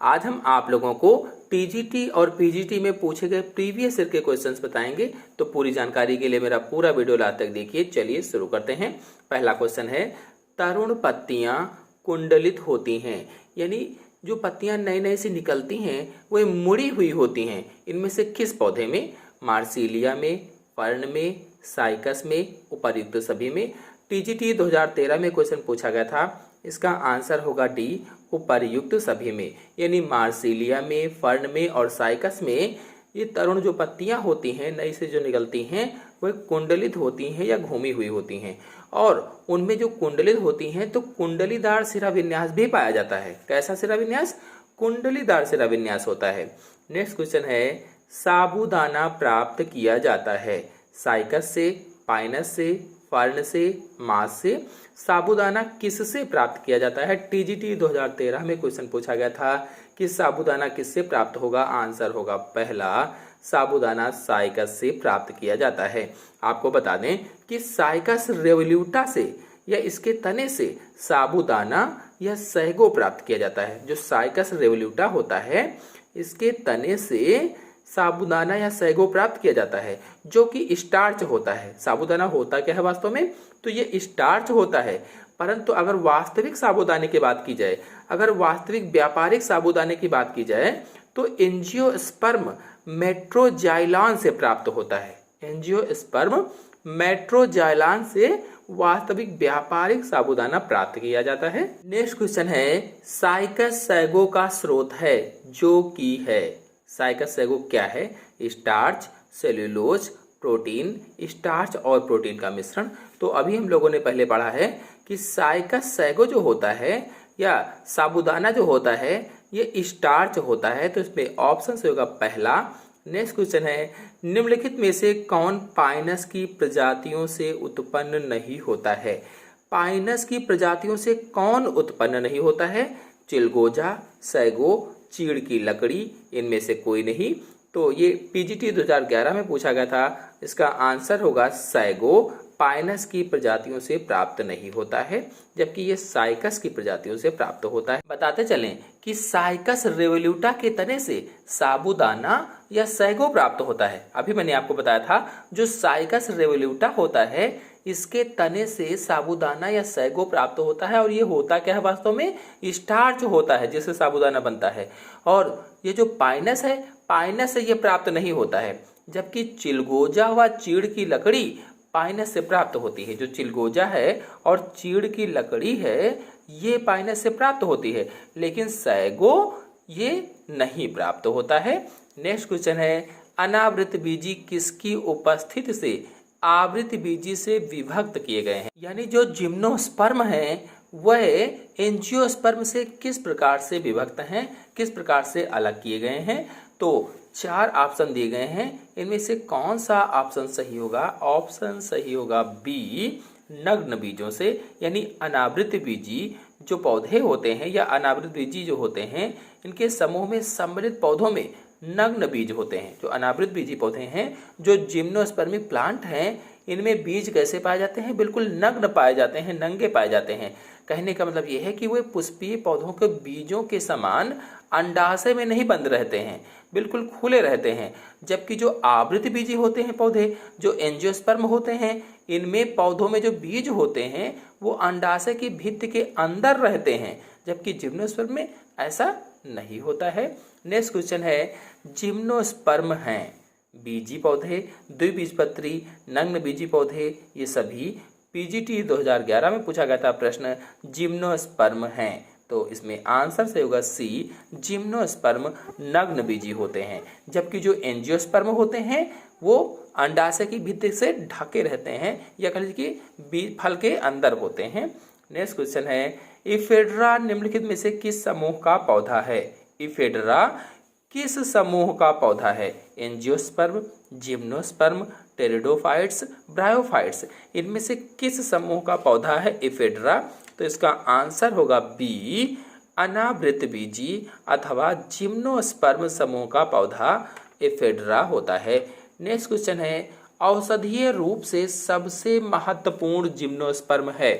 आज हम आप लोगों को टीजीटी और पीजीटी में पूछे गए प्रीवियस ईयर के क्वेश्चंस बताएंगे। तो पूरी जानकारी के लिए मेरा पूरा वीडियो लास्ट तक देखिए। चलिए शुरू करते हैं। पहला क्वेश्चन है, तरुण पत्तियां कुंडलित होती हैं, यानी जो पत्तियां नई नई से निकलती हैं वो मुड़ी हुई होती हैं, इनमें से किस पौधे में? मार्सिलिया में, फर्न में, साइकस में, उपर्युक्त सभी में। टीजीटी 2013 में क्वेश्चन पूछा गया था, इसका आंसर होगा डी, उपर्युक्त सभी में, यानी मार्सिलिया में, फर्न में और साइकस में ये तरुण जो पत्तियां होती हैं नई से जो निकलती हैं वह कुंडलित होती हैं या घूमी हुई होती हैं। और उनमें जो कुंडलित होती हैं तो कुंडलीदार सिरा विन्यास भी पाया जाता है। कैसा सिरा विन्यास? कुंडलीदार सिरा विन्यास होता है। नेक्स्ट क्वेश्चन है, साबूदाना प्राप्त किया जाता है साइकस से, पाइनस से, फर्न से, मास से। साबूदाना किससे प्राप्त किया जाता है? टीजीटी 2013 में क्वेश्चन पूछा गया था कि साबूदाना किससे प्राप्त होगा? आंसर होगा पहला, साबूदाना साइकस से प्राप्त किया जाता है। आपको बता दें कि साइकस रेवोल्यूटा से या इसके तने से साबूदाना या सैगो प्राप्त किया जाता है। जो साइकस रेवोल्यूटा होता है इसके तने से साबूदाना या सैगो प्राप्त किया जाता है, जो कि स्टार्च होता है। साबूदाना होता क्या है वास्तव में? तो ये स्टार्च होता है। परंतु अगर वास्तविक साबूदाने की बात की जाए, अगर वास्तविक व्यापारिक साबूदाने की बात की जाए तो एंजियोस्पर्म मेट्रोजाइलान से प्राप्त होता है। एंजियोस्पर्म मेट्रोजाइलान से वास्तविक व्यापारिक साबूदाना प्राप्त किया जाता है। नेक्स्ट क्वेश्चन है, साइकस सैगो का स्रोत है जो कि है। साइकस सैगो क्या है? स्टार्च, सेल्यूलोज, प्रोटीन, स्टार्च और प्रोटीन का मिश्रण। तो अभी हम लोगों ने पहले पढ़ा है कि साइकस सैगो जो होता है या साबूदाना जो होता है ये स्टार्च होता है। तो इसमें ऑप्शन से होगा पहला। नेक्स्ट क्वेश्चन है, निम्नलिखित में से कौन पाइनस की प्रजातियों से उत्पन्न नहीं होता है? पाइनस की प्रजातियों से कौन उत्पन्न नहीं होता है? चिलगोजा, सैगो, चीड़ की लकड़ी, इनमें से कोई नहीं। तो ये पीजीटी 2011 में पूछा गया था। इसका आंसर होगा सैगो पाइनस की प्रजातियों से प्राप्त नहीं होता है, जबकि ये साइकस की प्रजातियों से प्राप्त होता है। बताते चलें कि साइकस रेवोल्यूटा के तने से साबूदाना या सैगो प्राप्त होता है। अभी मैंने आपको बताया था जो साइकस रेवोल्यूटा होता है इसके तने से साबूदाना या सैगो प्राप्त होता है। और ये होता क्या है वास्तव में? स्टार्च होता है जिससे साबूदाना बनता है। और ये जो पाइनस है, पाइनस से ये प्राप्त नहीं होता है, जबकि चिलगोजा व चीड़ की लकड़ी पाइनस से प्राप्त होती है। जो चिलगोजा है और चीड़ की लकड़ी है ये पाइनस से प्राप्त होती है, लेकिन सैगो ये नहीं प्राप्त होता है। नेक्स्ट क्वेश्चन है, अनावृत बीजी किसकी उपस्थिति से आवृत बीजी से विभक्त किए गए हैं? यानी जो जिम्नोस्पर्म है वह एंजियोस्पर्म से किस प्रकार से विभक्त हैं, किस प्रकार से अलग किए गए हैं? तो 4 ऑप्शन दिए गए हैं, इनमें से कौन सा ऑप्शन सही होगा? ऑप्शन सही होगा बी, नग्न बीजों से। यानी अनावृत बीजी जो पौधे होते हैं या अनावृत बीजी जो होते हैं इनके समूह में सम्मिलित पौधों में नग्न बीज होते हैं। जो अनावृत बीजी पौधे हैं, जो जिम्नोस्पर्मिक प्लांट हैं, इनमें बीज कैसे पाए जाते हैं? बिल्कुल नग्न पाए जाते हैं, नंगे पाए जाते हैं। कहने का मतलब यह है कि वे पुष्पीय पौधों के बीजों के समान अंडाशय में नहीं बंद रहते हैं, बिल्कुल खुले रहते हैं। जबकि जो आवृत बीजी होते हैं पौधे, जो एंजियोस्पर्म होते हैं, इनमें पौधों में जो बीज होते हैं वो अंडाशय की भित्ति के अंदर रहते हैं, जबकि जिम्नोस्पर्म में ऐसा नहीं होता है। नेक्स्ट क्वेश्चन है, जिम्नोस्पर्म हैं बीजी पौधे, द्विबीजपत्री, नग्न बीजी पौधे, ये सभी पीजीटी 2011 में पूछा गया था प्रश्न, जिम्नोस्पर्म हैं। तो इसमें आंसर से होगा सी, जिम्नोस्पर्म नग्न बीजी होते हैं। जबकि जो एंजियोस्पर्म होते हैं वो अंडाशय की भित्ति से ढके रहते हैं या कह लीजिए कि बीज फल के अंदर होते हैं। नेक्स्ट क्वेश्चन है, इफेड्रा निम्नलिखित में से किस समूह का पौधा है? इफेड्रा किस समूह का पौधा है? एंजियोस्पर्म, जिम्नोस्पर्म, टेरिडोफाइट्स, ब्रायोफाइट्स, इनमें से किस समूह का पौधा है इफेड्रा? तो इसका आंसर होगा बी, अनावृत बीजी अथवा जिम्नोस्पर्म समूह का पौधा इफेड्रा होता है। नेक्स्ट क्वेश्चन है, औषधीय रूप से सबसे महत्वपूर्ण जिम्नोस्पर्म है।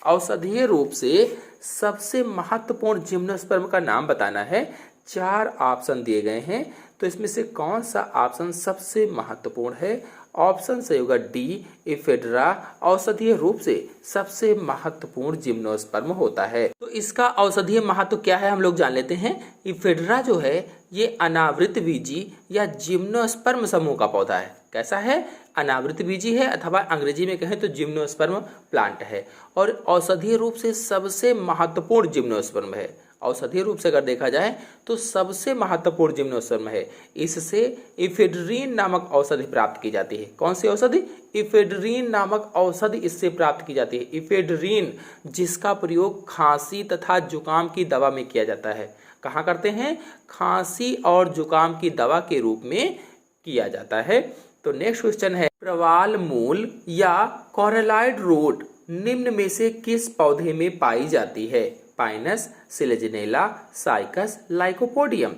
औषधीय रूप से सबसे महत्वपूर्ण जिम्नोस्पर्म का नाम बताना है। 4 ऑप्शन दिए गए हैं, तो इसमें से कौन सा ऑप्शन सबसे महत्वपूर्ण है? ऑप्शन सही होगा डी, इफेड्रा औषधीय रूप से सबसे महत्वपूर्ण जिम्नोस्पर्म होता है। तो इसका औषधीय महत्व क्या है हम लोग जान लेते हैं। इफेड्रा जो है ये अनावृत बीजी या जिम्नोस्पर्म समूह का पौधा है। कैसा है? अनावृत बीजी है, अथवा अंग्रेजी में कहें तो जिम्नोस्पर्म प्लांट है, और औषधीय रूप से सबसे महत्वपूर्ण जिम्नोस्पर्म है। औषधीय रूप से अगर देखा जाए तो सबसे महत्वपूर्ण जिम्नोस्पर्म है। इससे इफेड्रीन नामक औषधि प्राप्त की जाती है। कौन सी औषधि? इफेड्रीन नामक औषधि इससे प्राप्त की जाती है। इफेड्रीन, जिसका प्रयोग खांसी तथा जुकाम की दवा में किया जाता है। कहाँ करते हैं? खांसी और जुकाम की दवा के रूप में किया जाता है। तो नेक्स्ट क्वेश्चन है, प्रवाल मूल या कॉरेलॉइड रूट निम्न में से किस पौधे में पाई जाती है? Pinus, Selaginella, Cycas, Lycopodium.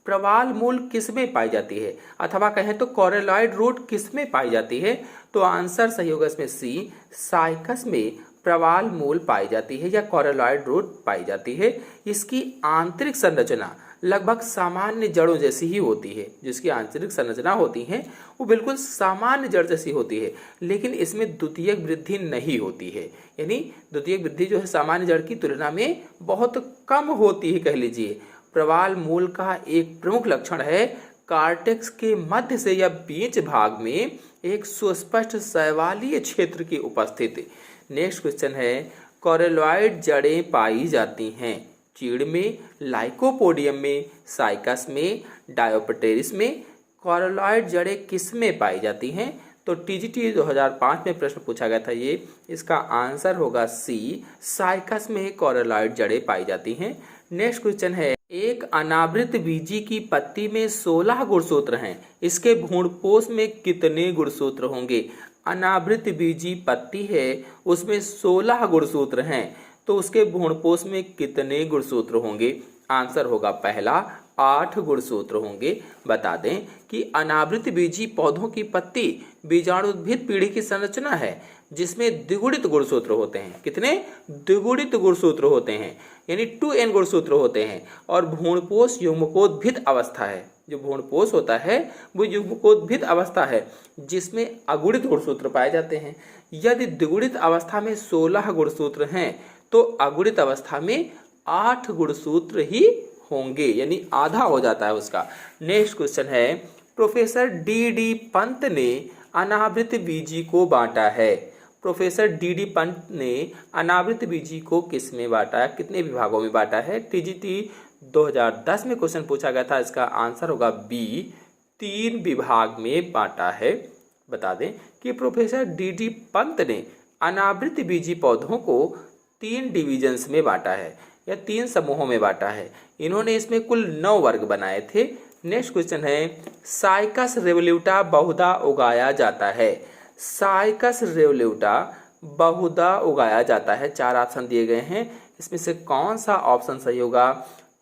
प्रवाल मूल किस में पाई जाती है, अथवा कहें तो कॉरेलॉइड रूट किस में पाई जाती है? तो आंसर सही होगा इसमें सी, साइकस में प्रवाल मूल पाई जाती है या कॉरेलॉइड रूट पाई जाती है। इसकी आंतरिक संरचना लगभग सामान्य जड़ों जैसी ही होती है। जिसकी आंतरिक संरचना होती है वो बिल्कुल सामान्य जड़ जैसी होती है, लेकिन इसमें द्वितीयक वृद्धि नहीं होती है। यानी द्वितीयक वृद्धि जो है सामान्य जड़ की तुलना में बहुत कम होती है, कह लीजिए। प्रवाल मूल का एक प्रमुख लक्षण है कार्टेक्स के मध्य से या बीच भाग में एक सुस्पष्ट शैवालीय क्षेत्र की उपस्थिति। नेक्स्ट क्वेश्चन है, कॉरेलॉइड जड़ें पाई जाती हैं चीड़ में, लाइकोपोडियम में, साइकस में, डायोप्टेरिस में। कॉरेलॉइड जड़ें किस में पाई जाती हैं? तो टीजीटी 2005 में प्रश्न पूछा गया था ये। इसका आंसर होगा सी, साइकस में कॉरेलॉइड जड़ें पाई जाती हैं। नेक्स्ट क्वेश्चन है, एक अनावृत बीजी की पत्ती में 16 गुणसूत्र हैं, इसके भ्रूणपोष में कितने गुणसूत्र होंगे? अनावृत बीजी पत्ती है, उसमें 16 गुणसूत्र हैं, तो उसके भ्रूणपोष में कितने गुणसूत्र होंगे? आंसर होगा पहला 8 गुणसूत्र होंगे। बता दें कि अनावृत बीजी पौधों की पत्ती बीजाणुद्भिद पीढ़ी की संरचना है, जिसमें द्विगुणित गुणसूत्र होते हैं। कितने? द्विगुणित गुणसूत्र होते हैं, यानी 2n गुणसूत्र होते हैं। और भ्रूणपोष युग्मकोद्भिद अवस्था है। जो भ्रूणपोष होता है वो युग्मकोद्भिद अवस्था है, जिसमें अगुणित गुणसूत्र पाए जाते हैं। यदि द्विगुणित अवस्था में 16 गुणसूत्र हैं तो अगुणित अवस्था में 8 गुणसूत्र ही होंगे, यानी आधा हो जाता है उसका। नेक्स्ट क्वेश्चन है, प्रोफेसर डी पंत ने अनावृत बीजी को बांटा है। प्रोफेसर डी पंत ने अनावृत बीजी को किस में बांटा है, कितने विभागों में बांटा है? टीजीटी 2010 में क्वेश्चन पूछा गया था। इसका आंसर होगा बी, 3 विभाग में बांटा है। बता दें कि प्रोफेसर डी पंत ने अनावृत बीजी पौधों को 3 डिविजन्स में बांटा है या 3 समूहों में बांटा है। इन्होंने इसमें कुल 9 वर्ग बनाए थे। नेक्स्ट क्वेश्चन है, साइकस रेवोल्यूटा बहुधा उगाया जाता है। साइकस रेवोल्यूटा बहुधा उगाया जाता है। 4 ऑप्शन दिए गए हैं, इसमें से कौन सा ऑप्शन सही होगा?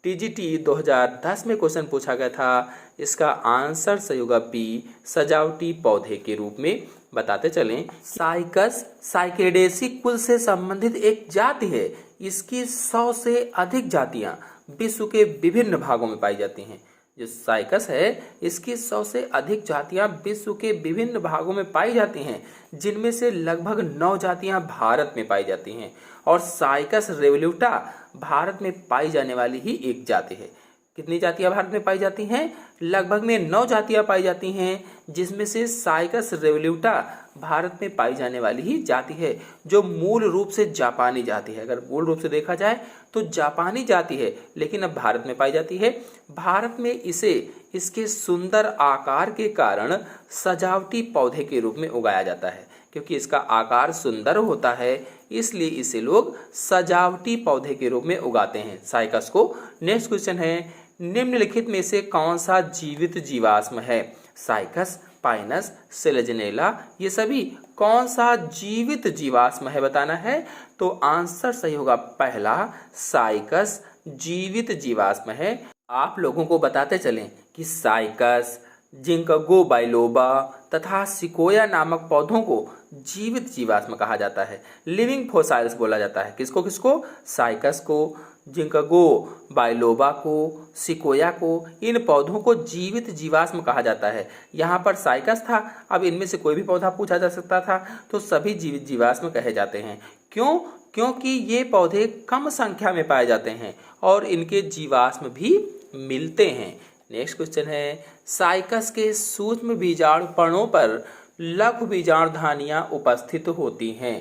टीजीटी 2010 में क्वेश्चन पूछा गया था। इसका आंसर सही होगा बी, सजावटी पौधे के रूप में। बताते चलें, साइकस साइकेडेसी कुल से संबंधित एक जाति है। इसकी 100 से अधिक जातियां विश्व के विभिन्न भागों में पाई जाती हैं। जो साइकस है इसकी 100 से अधिक जातियां विश्व के विभिन्न भागों में पाई जाती हैं, जिनमें से लगभग 9 जातियां भारत में पाई जाती हैं। और साइकस रेवोल्यूटा भारत में पाई जाने वाली ही एक जाति है। कितनी जातियां भारत में पाई जाती हैं? लगभग में 9 जातियां पाई जाती हैं, जिसमें से साइकस रेवोल्यूटा भारत में पाई जाने वाली ही जाति है, जो मूल रूप से जापानी जाति है। अगर मूल रूप से देखा जाए तो जापानी जाति है, लेकिन अब भारत में पाई जाती है। भारत में इसे इसके सुंदर आकार के कारण सजावटी पौधे के रूप में उगाया जाता है। क्योंकि इसका आकार सुंदर होता है, इसलिए इसे लोग सजावटी पौधे के रूप में उगाते हैं साइकस को। नेक्स्ट क्वेश्चन है, निम्नलिखित में से कौन सा जीवित जीवाश्म है? साइकस, पाइनस, सेलेजिनेला, ये सभी कौन सा जीवित जीवाश्म है बताना है। तो आंसर सही होगा पहला, साइकस जीवित जीवाश्म है। आप लोगों को बताते चलें कि साइकस, जिंकगो बाइलोबा तथा सिकोया नामक पौधों को जीवित जीवाश्म कहा जाता है। लिविंग फोसाइल्स बोला जाता है। किसको किसको? साइकस को, जिंकगो बाइलोबा को, सिकोया को, इन पौधों को जीवित जीवाश्म कहा जाता है। यहाँ पर साइकस था, अब इनमें से कोई भी पौधा पूछा जा सकता था, तो सभी जीवित जीवाश्म कहे जाते हैं। क्यों? क्योंकि ये पौधे कम संख्या में पाए जाते हैं और इनके जीवाश्म भी मिलते हैं। नेक्स्ट क्वेश्चन है, साइकस के सूक्ष्म बीजाणु पर्णों पर लघु बीजाणुधानियां उपस्थित होती हैं।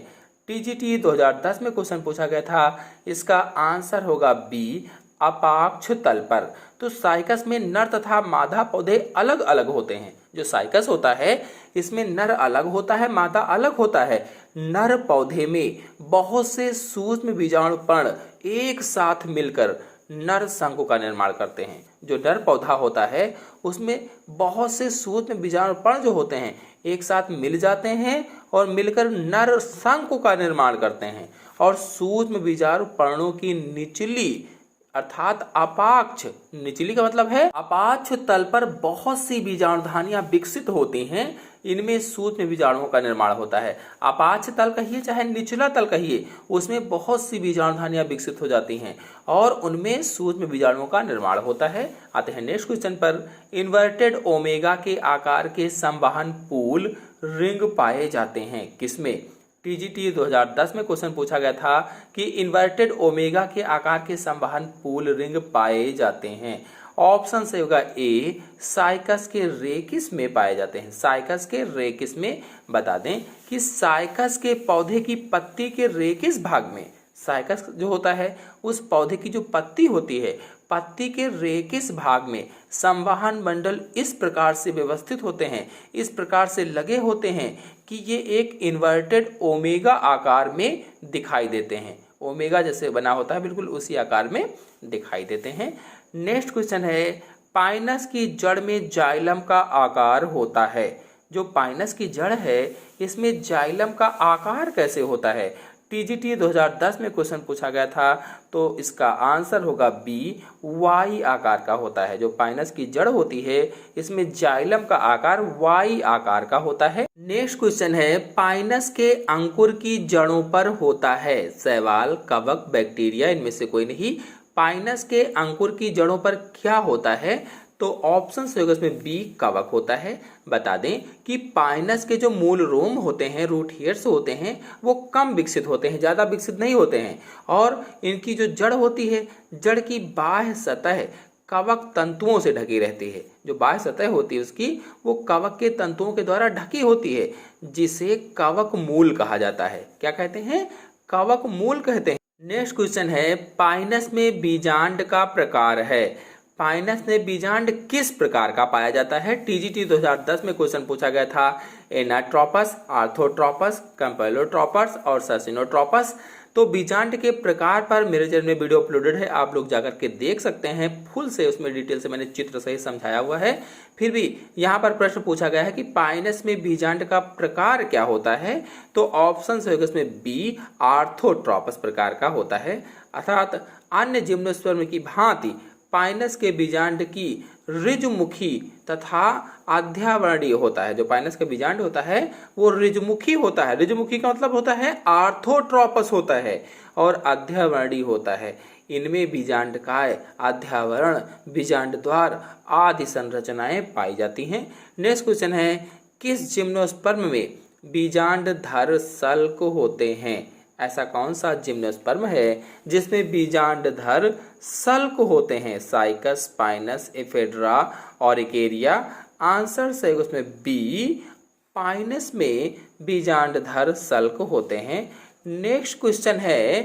टीजीटी 2010 में क्वेश्चन पूछा गया था, इसका आंसर होगा बी, अपाक्ष तल पर। तो साइकस में नर तथा मादा पौधे अलग अलग होते हैं। जो साइकस होता है इसमें नर अलग होता है, मादा अलग होता है। नर पौधे में बहुत से सूक्ष्म बीजाणु पर्ण एक साथ मिलकर नर शंकु का निर्माण करते हैं। जो नर पौधा होता है उसमें बहुत से सूक्ष्म बीजाणु पर्ण जो होते हैं एक साथ मिल जाते हैं और मिलकर नर शंकु का निर्माण करते हैं। और सूक्ष्म बीजाणु पर्णों की निचली अर्थात अपाक्ष, निचली का मतलब है अपाक्ष तल पर बहुत सी बीजाणुधानियां विकसित होती हैं। इनमें सूक्ष्म बीजाणुओं का निर्माण होता है। अपाक्ष तल कहिए चाहे निचला तल कहिए, उसमें बहुत सी बीजाणुधानियां विकसित हो जाती हैं और उनमें सूक्ष्म बीजाणुओं का निर्माण होता है। आते हैं नेक्स्ट क्वेश्चन पर, इन्वर्टेड ओमेगा के आकार के संवहन पूल रिंग पाए जाते हैं किसमें? टीजीटी 2010 में क्वेश्चन पूछा गया था कि इन्वर्टेड ओमेगा के आकार के संवहन पूल रिंग पाए जाते हैं। ऑप्शन से होगा ए, साइकस के रेकिस में पाए जाते हैं। साइकस के रेकिस में, बता दें कि साइकस के पौधे की पत्ती के रेकिस भाग में, साइकस जो होता है उस पौधे की जो पत्ती होती है, पत्ती के रेकिस भाग में संवहन मंडल इस प्रकार से व्यवस्थित होते हैं, इस प्रकार से लगे होते हैं कि ये एक इन्वर्टेड ओमेगा आकार में दिखाई देते हैं। ओमेगा जैसे बना होता है बिल्कुल उसी आकार में दिखाई देते हैं। नेक्स्ट क्वेश्चन है, पाइनस की जड़ में जाइलम का आकार होता है। जो पाइनस की जड़ है इसमें जाइलम का आकार कैसे होता है? टीजीटी 2010 में क्वेश्चन पूछा गया था, तो इसका आंसर होगा बी, वाई आकार का होता है। जो पाइनस की जड़ होती है इसमें जाइलम का आकार वाई आकार का होता है। नेक्स्ट क्वेश्चन है, पाइनस के अंकुर की जड़ों पर होता है शैवाल, कवक, बैक्टीरिया, इनमें से कोई नहीं। पाइनस के अंकुर की जड़ों पर क्या होता है? तो ऑप्शन से होगा इसमें बी, कवक होता है। बता दें कि पाइनस के जो मूल रोम होते हैं, रूट हेयर्स होते हैं, वो कम विकसित होते हैं, ज़्यादा विकसित नहीं होते हैं। और इनकी जो जड़ होती है, जड़ की बाह्य सतह कवक तंतुओं से ढकी रहती है। जो बाह्य सतह होती है उसकी, वो कवक के तंतुओं के द्वारा ढकी होती है, जिसे कवक मूल कहा जाता है। क्या कहते हैं? कवक मूल कहते हैं। नेक्स्ट क्वेश्चन है, पाइनस में बीजांड का प्रकार है। पाइनस में बीजांड किस प्रकार का पाया जाता है? टीजीटी 2010 में क्वेश्चन पूछा गया था, एनाट्रोपस, आर्थोट्रोपस, कैम्पेलोट्रोपस और ससिनोट्रोपस। तो बीजांड के प्रकार पर मेरे चैनल में वीडियो अपलोडेड है, आप लोग जाकर के देख सकते हैं फुल से, उसमें डिटेल से मैंने चित्र सहित समझाया हुआ है। फिर भी यहाँ पर प्रश्न पूछा गया है कि पाइनस में बीजांड का प्रकार क्या होता है? तो ऑप्शन से होगा इसमें बी, आर्थोट्रोपस प्रकार का होता है। अर्थात अन्य जिम्नोस्पर्म की भांति पाइनस के बीजांड की ऋजुमुखी तथा आध्यावर्णीय होता है। जो पाइनस का बीजांड होता है वो ऋजुमुखी होता है। ऋजुमुखी का मतलब होता है आर्थोट्रोपस होता है और आध्यावर्णीय होता है। इनमें बीजांड काय, आध्यावरण, बीजांड द्वार आदि संरचनाएं पाई जाती हैं। नेक्स्ट क्वेश्चन है, किस जिम्नोस्पर्म में बीजांड धर सल्क होते हैं? ऐसा कौन सा जिम्नोस्पर्म है जिसमें बीजांड धर सल्क होते हैं? साइकस, पाइनस, एफेड्रा और इकेरिया। आंसर सही है उसमें बी, पाइनस में बीजांड धर सल्क होते हैं। नेक्स्ट क्वेश्चन है,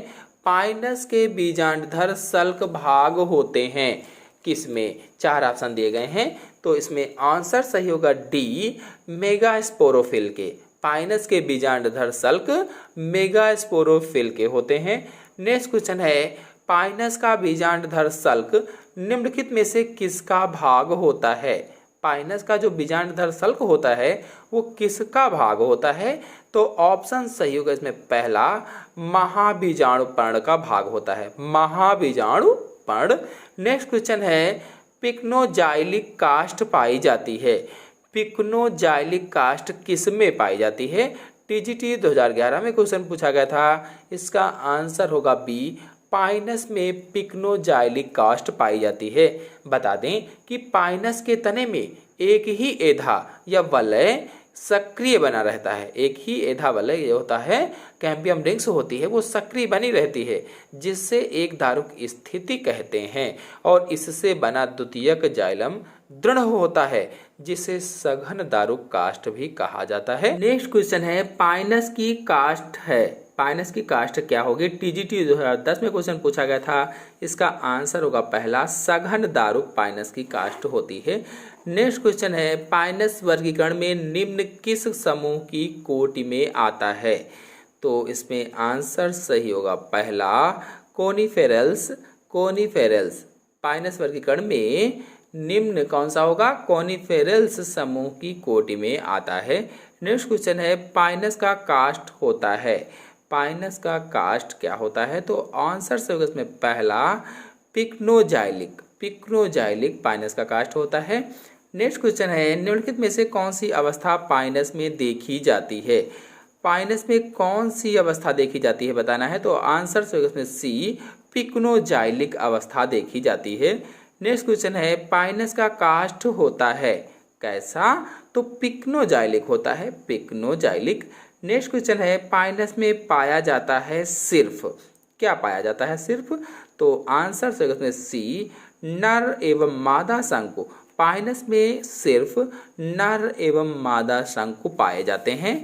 पाइनस के बीजांड धर सल्क भाग होते हैं किसमें? चार ऑप्शन दिए गए हैं, तो इसमें आंसर सही होगा डी, मेगास्पोरोफिल के। पाइनस के बीजांडधर सल्क मेगास्पोरोफिल के होते हैं। नेक्स्ट क्वेश्चन है, पाइनस का बीजांडधर सल्क निम्नलिखित में से किसका भाग होता है? पाइनस का जो बीजांडधर सल्क होता है वो किसका भाग होता है? तो ऑप्शन सही होगा इसमें पहला, महाबीजाणु पर्ण का भाग होता है। महाबीजाणु पर्ण। नेक्स्ट क्वेश्चन है, पिक्नोजाइलिक कास्ट पाई जाती है। पिक्नोजाइलिक कास्ट किस में पाई जाती है? टीजीटी 2011 में क्वेश्चन पूछा गया था, इसका आंसर होगा बी, पाइनस में पिक्नोजाइलिक कास्ट पाई जाती है। बता दें कि पाइनस के तने में एक ही एधा या वलय सक्रिय बना रहता है। एक ही एधा वलय ये होता है, कैम्बियम रिंग्स होती है, वो सक्रिय बनी रहती है, जिससे एक दारुक स्थिति कहते हैं। और इससे बना द्वितीयक जाइलम दृढ़ होता है, जिसे सघन दारुक कास्ट भी कहा जाता है। नेक्स्ट क्वेश्चन है, पाइनस की कास्ट है, पाइनस की कास्ट क्या होगी? टीजीटी 2010 में क्वेश्चन पूछा गया था। इसका आंसर होगा पहला, सघन दारुक पाइनस की कास्ट होती है। नेक्स्ट क्वेश्चन है, पाइनस वर्गीकरण में निम्न किस समूह की कोटि में आता है? तो इसमें आंसर सही होगा पहला, कोनिफेरल्स। कोनिफेरल्स पाइनस वर्गीकरण में निम्न कौन सा होगा? कोनिफेरल्स समूह की कोटि में आता है। नेक्स्ट क्वेश्चन है, पाइनस का कास्ट होता है, पाइनस का कास्ट क्या होता है? तो आंसर से होगा इसमें पहला, पिक्नोजाइलिक। पिक्नोजाइलिक पाइनस का कास्ट होता है। नेक्स्ट क्वेश्चन है, निम्नलिखित में से कौन सी अवस्था पाइनस में देखी जाती है? पाइनस में कौन सी अवस्था देखी जाती है बताना है। तो आंसर से होगा इसमें सी, पिक्नोजाइलिक अवस्था देखी जाती है। नेक्स्ट क्वेश्चन है, पाइनस का कास्ट होता है कैसा? तो पिक्नोजाइलिक होता है, पिक्नोजाइलिक। नेक्स्ट क्वेश्चन है, पाइनस में पाया जाता है सिर्फ, क्या पाया जाता है सिर्फ? तो आंसर से इसमें सी, नर एवं मादा शंकु। पाइनस में सिर्फ नर एवं मादा शंकु पाए जाते हैं।